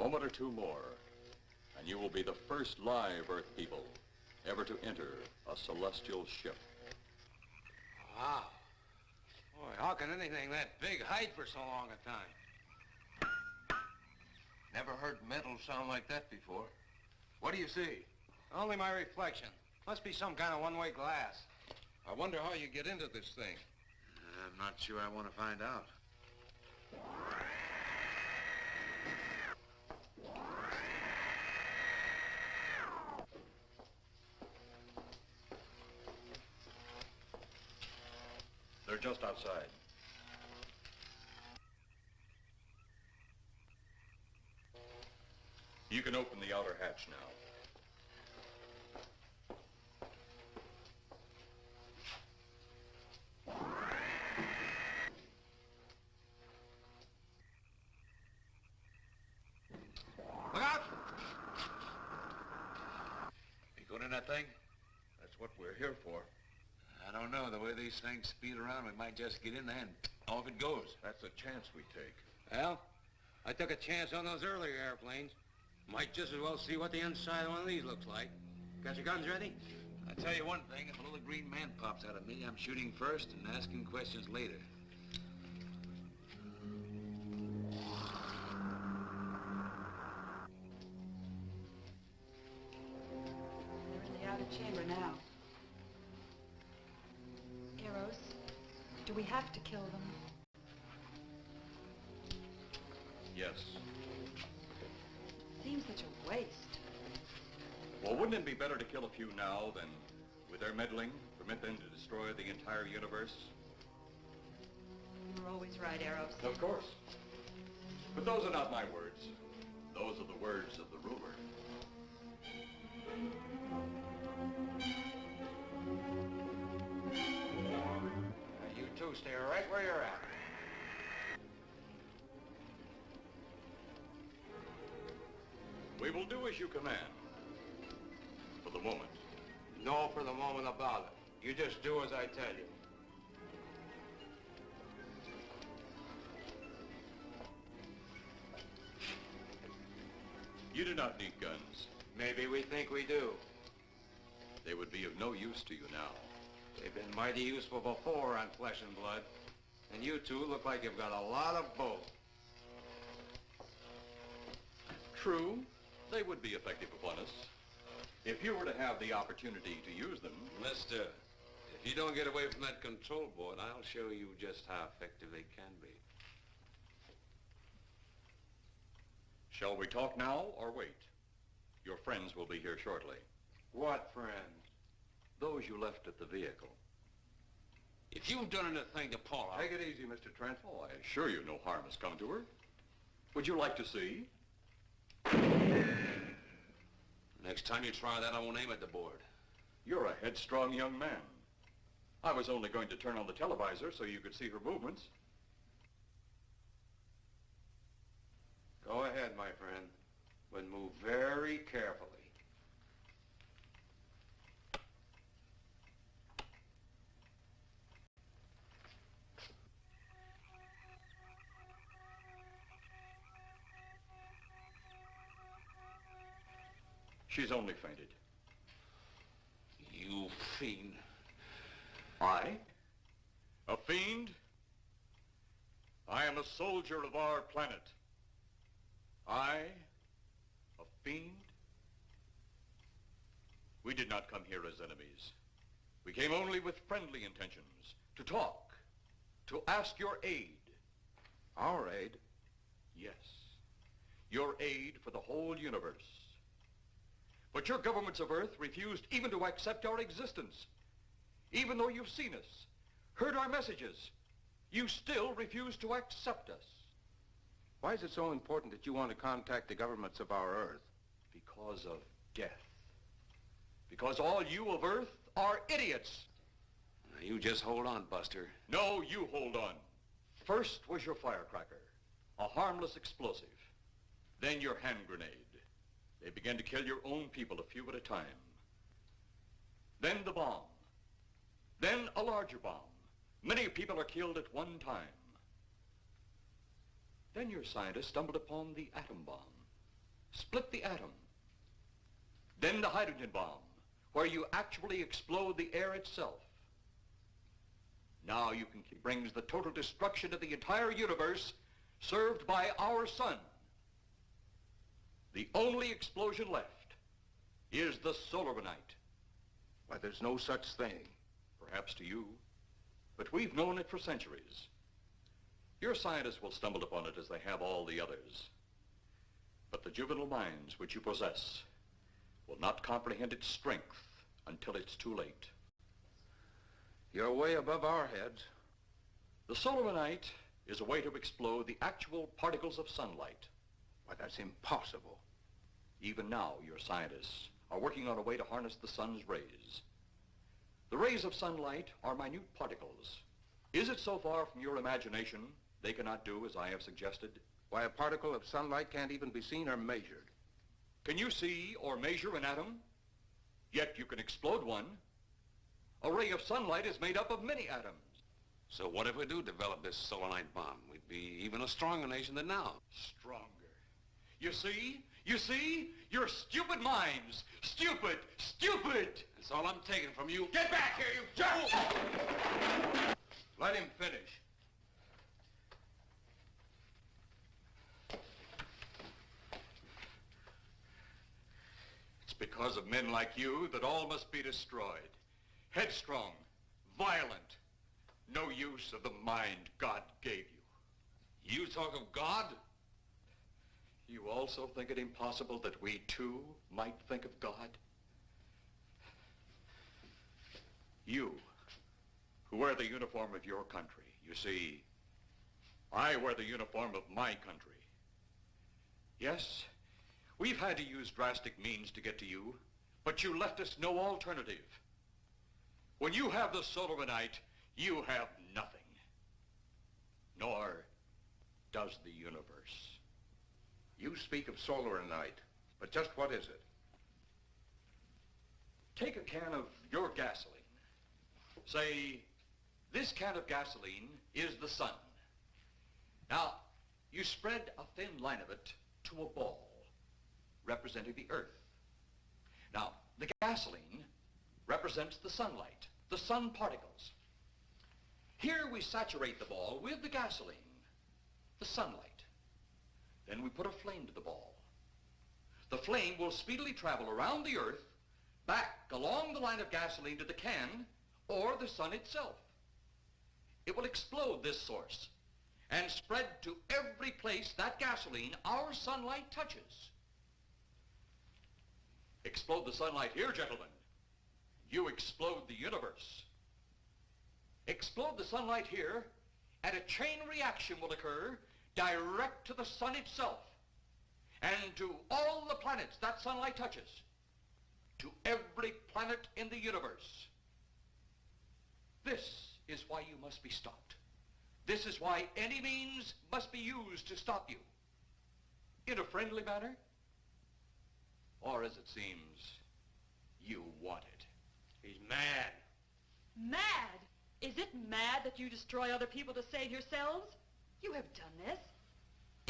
moment or two more, and you will be the first live Earth people ever to enter a celestial ship. Wow. Boy, how can anything that big hide for so long a time? Never heard metal sound like that before. What do you see? Only my reflection. Must be some kind of one-way glass. I wonder how you get into this thing. I'm not sure I want to find out. They're just outside. You can open the outer hatch now. Look out! You going in that thing? That's what we're here for. I don't know. The way these things speed around, we might just get in there and off it goes. That's a chance we take. Well, I took a chance on those earlier airplanes. Might just as well see what the inside of one of these looks like. Got your guns ready? I'll tell you one thing. If a little green man pops out of me, I'm shooting first and asking questions later. They're in the outer chamber now. Arrows, do we have to kill them? Yes. Seems such a waste. Well, wouldn't it be better to kill a few now than, with their meddling, permit them to destroy the entire universe? You're always right, Arrows. Of course. But those are not my words. Those are the words of the ruler. You two stay right where you're at. We will do as you command. For the moment. No for the moment about it. You just do as I tell you. You do not need guns. Maybe we think we do. They would be of no use to you now. They've been mighty useful before on flesh and blood. And you two look like you've got a lot of both. True, they would be effective upon us. If you were to have the opportunity to use them... Mister, if you don't get away from that control board, I'll show you just how effective they can be. Shall we talk now or wait? Your friends will be here shortly. What friends? Those you left at the vehicle. If you've done anything to Paula... Take it easy, Mr. Trent. Oh, I assure you no harm has come to her. Would you like to see? Next time you try that, I won't aim at the board. You're a headstrong young man. I was only going to turn on the televisor so you could see her movements. Go ahead, my friend, but move very carefully. She's only fainted. You fiend. I? A fiend? I am a soldier of our planet. I? A fiend? We did not come here as enemies. We came only with friendly intentions, to talk, to ask your aid. Our aid? Yes, your aid for the whole universe. But your governments of Earth refused even to accept our existence. Even though you've seen us, heard our messages, you still refuse to accept us. Why is it so important that you want to contact the governments of our Earth? Because of death. Because all you of Earth are idiots. Now, you just hold on, Buster. No, you hold on. First was your firecracker, a harmless explosive. Then your hand grenade. They began to kill your own people a few at a time. Then the bomb. Then a larger bomb. Many people are killed at one time. Then your scientists stumbled upon the atom bomb. split the atom. Then the hydrogen bomb, where you actually explode the air itself. Now you can brings the total destruction of the entire universe served by our sun. The only explosion left is the solar night. Why, there's no such thing. Perhaps to you, but we've known it for centuries. Your scientists will stumble upon it as they have all the others. But the juvenile minds which you possess will not comprehend its strength until it's too late. You're way above our heads. The solar night is a way to explode the actual particles of sunlight. Why, that's impossible. Even now, your scientists are working on a way to harness the sun's rays. The rays of sunlight are minute particles. Is it so far from your imagination they cannot do as I have suggested? Why, a particle of sunlight can't even be seen or measured. Can you see or measure an atom? Yet you can explode one. A ray of sunlight is made up of many atoms. So what if we do develop this solar night bomb? We'd be even a stronger nation than now. Stronger. You see? You see? Your stupid minds. Stupid! Stupid! That's all I'm taking from you. Get back here, you jerk! Let him finish. It's because of men like you that all must be destroyed. Headstrong, violent, no use of the mind God gave you. You talk of God? You also think it impossible that we too might think of God? You, who wear the uniform of your country, you see, I wear the uniform of my country. Yes, we've had to use drastic means to get to you, but you left us no alternative. When you have the solar night, you have nothing. Nor does the universe. You speak of solar night, but just what is it? Take a can of your gasoline. Say, this can of gasoline is the sun. Now, you spread a thin line of it to a ball, representing the earth. Now, the gasoline represents the sunlight, the sun particles. Here we saturate the ball with the gasoline, the sunlight. Then we put a flame to the ball. The flame will speedily travel around the earth, back along the line of gasoline to the can, or the sun itself. It will explode this source and spread to every place that gasoline, our sunlight, touches. Explode the sunlight here, gentlemen. You explode the universe. Explode the sunlight here, and a chain reaction will occur direct to the sun itself and to all the planets that sunlight touches, to every planet in the universe. This is why you must be stopped. This is why any means must be used to stop you. In a friendly manner, or as it seems, you want it. He's mad. Mad? Is it mad that you destroy other people to save yourselves? You have done this.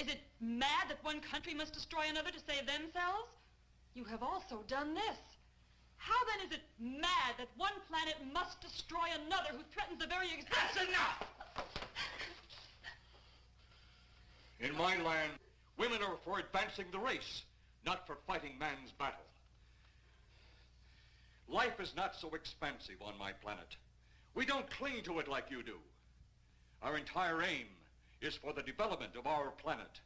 Is it mad that one country must destroy another to save themselves? You have also done this. How then is it mad that one planet must destroy another who threatens the very existence? That's enough! In my land, women are for advancing the race, not for fighting man's battle. Life is not so expansive on my planet. We don't cling to it like you do. Our entire aim is for the development of our planet.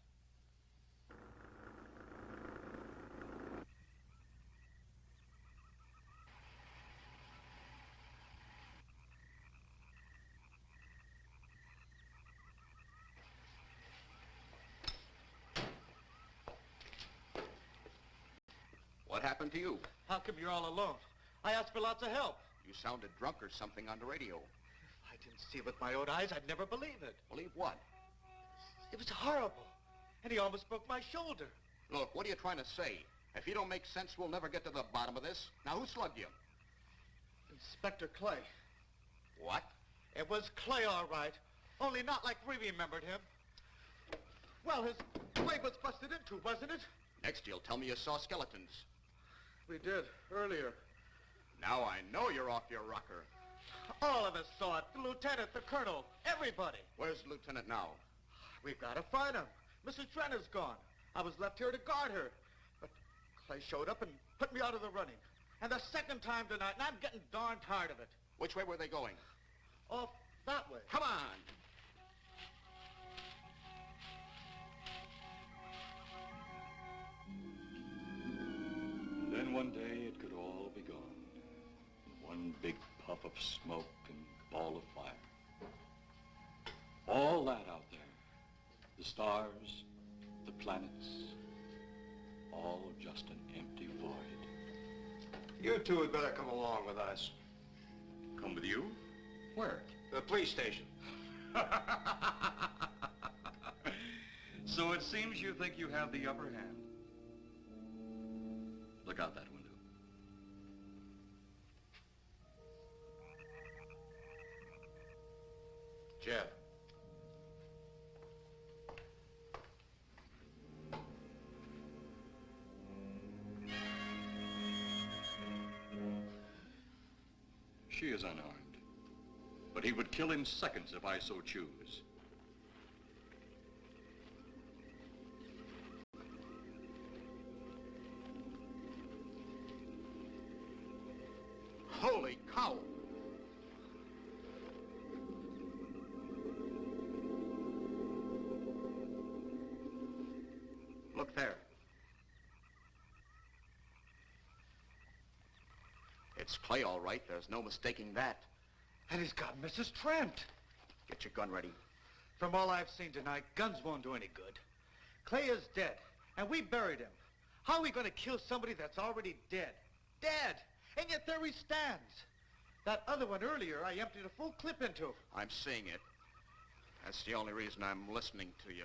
What happened to you? How come you're all alone? I asked for lots of help. You sounded drunk or something on the radio. If I didn't see it with my own eyes, I'd never believe it. Believe what? It was horrible. And he almost broke my shoulder. Look, what are you trying to say? If you don't make sense, we'll never get to the bottom of this. Now, who slugged you? Inspector Clay. What? It was Clay, all right. Only not like we remembered him. Well, his leg was busted into, wasn't it? Next, you'll tell me you saw skeletons. We did, earlier. Now I know you're off your rocker. All of us saw it. The lieutenant, the colonel, everybody. Where's the lieutenant now? We've got to find him. Mrs. Trent is gone. I was left here to guard her. But Clay showed up and put me out of the running. And the second time tonight, and I'm getting darn tired of it. Which way were they going? Off that way. Come on. Then one day it could all be gone. One big puff of smoke and ball of fire. All that out there. The stars, the planets, all just an empty void. You two had better come along with us. Come with you? Where? The police station. So it seems you think you have the upper hand. Look out that window. Jeff. She is unarmed, but he would kill in seconds if I so choose. Holy cow! Look there. It's Clay, all right. There's no mistaking that. And he's got Mrs. Trent. Get your gun ready. From all I've seen tonight, guns won't do any good. Clay is dead, and we buried him. How are we going to kill somebody that's already dead? Dead! And yet there he stands. That other one earlier, I emptied a full clip into. I'm seeing it. That's the only reason I'm listening to you.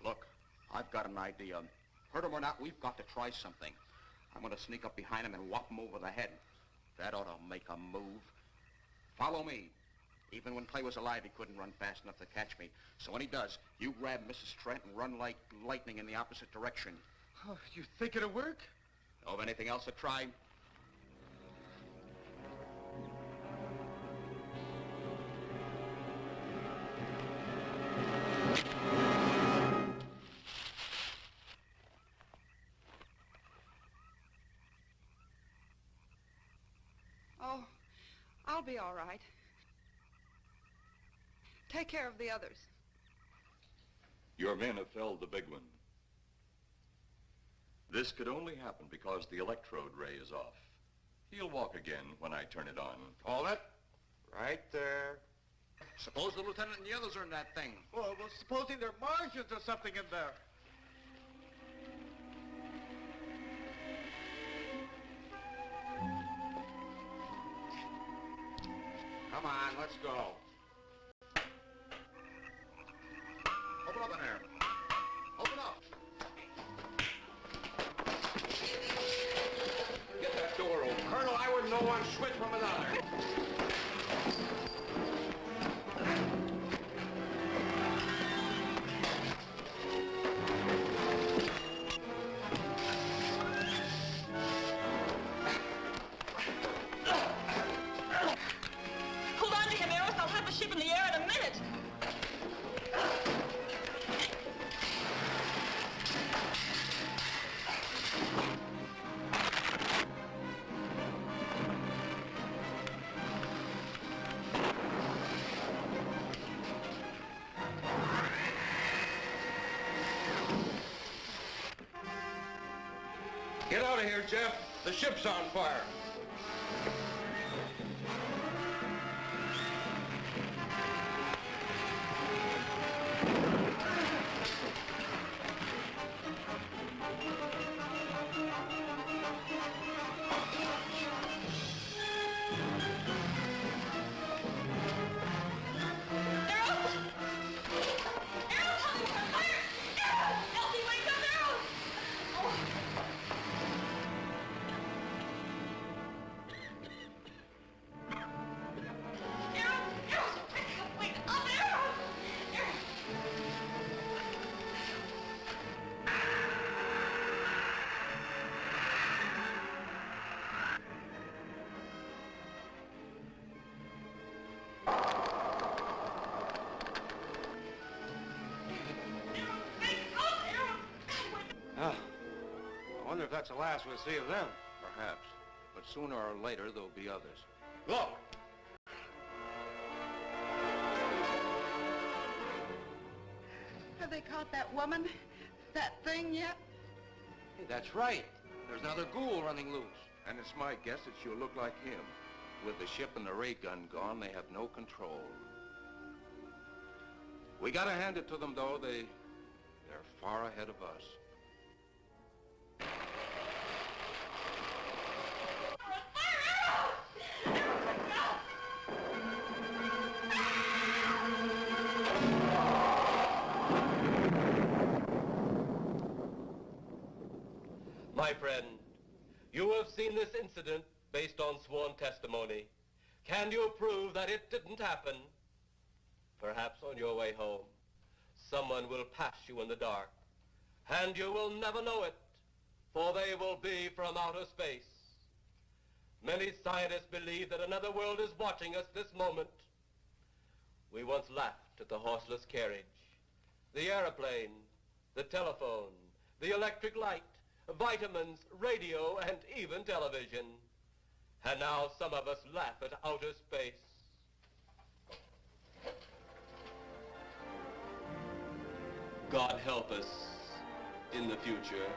Look, I've got an idea. Hurt him or not, we've got to try something. I'm going to sneak up behind him and whop him over the head. That ought to make a move. Follow me. Even when Clay was alive, he couldn't run fast enough to catch me. So when he does, you grab Mrs. Trent and run like lightning in the opposite direction. Oh, you think it'll work? Know of anything else to try? Oh, I'll be all right. Take care of the others. Your men have felled the big one. This could only happen because the electrode ray is off. He'll walk again when I turn it on. Hold it. Right there. Suppose the lieutenant and the others are in that thing. Well, supposing there are Martians or something in there. Come on, let's go. Open up in there. Open up. Get that door open. Colonel, I wouldn't know one switch from another. Hold on to him, Eros. I'll have the ship in the air in a minute. Get out of here, Jeff. The ship's on fire. that's the last we'll see of them. Perhaps. But sooner or later, there'll be others. Look! Have they caught that woman? That thing yet? Hey, that's right. There's another ghoul running loose. And it's my guess that she'll look like him. With the ship and the ray gun gone, they have no control. We gotta hand it to them, though. They're far ahead of us. My friend, you have seen this incident based on sworn testimony. Can you prove that it didn't happen? Perhaps on your way home, someone will pass you in the dark, and you will never know it, for they will be from outer space. Many scientists believe that another world is watching us this moment. We once laughed at the horseless carriage, the airplane, the telephone, the electric light, vitamins, radio, and even television. And now some of us laugh at outer space. God help us in the future.